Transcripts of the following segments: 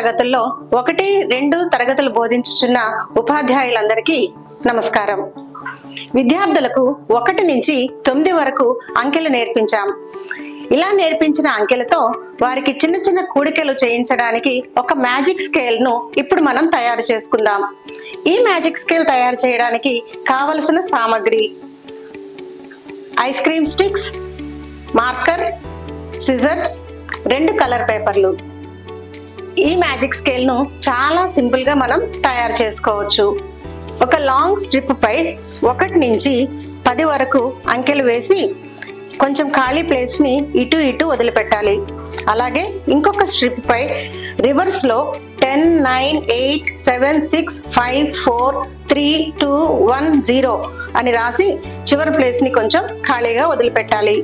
తరగతుల్లో 1, 2 తరగతులు బోధించుచున్న ఉపాధ్యాయులందరికీ నమస్కారం. విద్యార్థులకు 1 నుంచి 9 వరకు అంకెలు నేర్పించాం. ఇలా నేర్పించిన అంకెలతో వారికి చిన్న చిన్న కూడికలు చేయించడానికి ఒక మ్యాజిక్ స్కేల్ ను ఇప్పుడు మనం తయారు చేసుకుందాం. ఈ మ్యాజిక్ స్కేల్ తయారు చేయడానికి కావలసిన సామగ్రి: ice cream sticks, marker, scissors, 2 colour పేపర్లు. ఈ మ్యాజిక్ స్కేల్ ను చాలా సింపుల్ గా మనం తయారు చేసుకోవచ్చు. ఒక లాంగ్ స్ట్రిప్ పై 1 నుంచి 10 వరకు అంకెలు వేసి కొంచెం ఖాళీ ప్లేస్ ని ఇటు ఇటు వదిలిపెట్టాలి. అలాగే ఇంకొక స్ట్రిప్ పై రివర్స్ లో 10, 9, 8, 7, 6, 5, 4, 3, 2, 1, 0 అని రాసి చివరి ప్లేస్ ని కొంచెం ఖాళీగా వదిలిపెట్టాలి.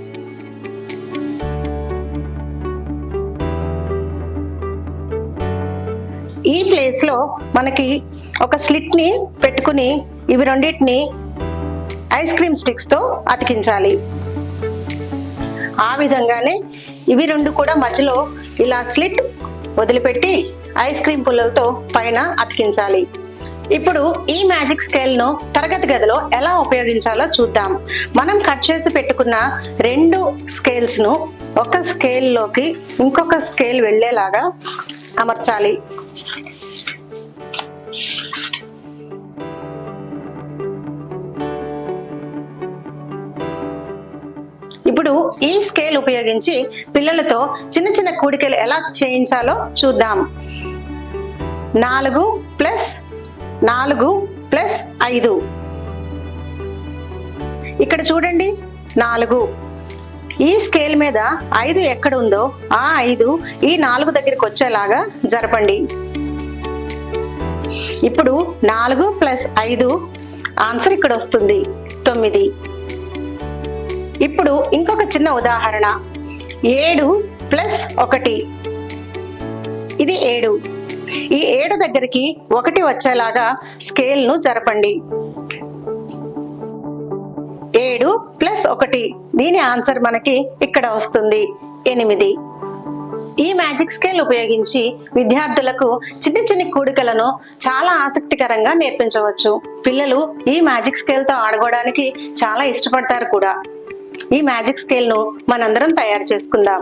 ఈ ప్లేస్ లో మనకి ఒక స్లిట్ ని పెట్టుకుని ఇవి రెండింటిని ఐస్ క్రీమ్ స్టిక్స్ తో అతికించాలి. ఆ విధంగానే ఇవి 2 కూడా మధ్యలో ఇలా స్లిట్ వదిలిపెట్టి ఐస్ క్రీమ్ పుల్లలతో పైన అతికించాలి. ఇప్పుడు ఈ మ్యాజిక్ స్కేల్ ను తరగతి గదిలో ఎలా ఉపయోగించాలో చూద్దాం. మనం కట్ చేసి పెట్టుకున్న 2 స్కేల్స్ ను ఒక స్కేల్ లోకి ఇంకొక స్కేల్ వెళ్ళేలాగా అమర్చాలి. ఇప్పుడు ఈ స్కేల్ ఉపయోగించి పిల్లలతో చిన్న చిన్న కూడికలు ఎలా చేయించాలో చూద్దాం. 4 + 4 + 5. ఇక్కడ చూడండి, 4. ఈ స్కేల్ మీద 5 ఎక్కడ ఉందో ఆ 5 ఈ 4 దగ్గరికి వచ్చేలాగా జరపండి. ఇప్పుడు 4 + 5 ఆన్సర్ ఇక్కడ వస్తుంది, 9. ఇప్పుడు ఇంకొక చిన్న ఉదాహరణ: 7 + 1. ఇది 7. ఈ 7 దగ్గరికి 1 వచ్చేలాగా స్కేల్ ను జరపండి. 7 + 1 దీని ఆన్సర్ మనకి ఇక్కడ వస్తుంది, 8. ఈ మ్యాజిక్ స్కేల్ ఉపయోగించి విద్యార్థులకు చిన్న చిన్న కూడికలను చాలా ఆసక్తికరంగా నేర్పించవచ్చు. పిల్లలు ఈ మ్యాజిక్ స్కేల్ తో ఆడుకోవడానికి చాలా ఇష్టపడతారు కూడా. ఈ మ్యాజిక్ స్కేల్ ను మనందరం తయారు చేసుకుందాం.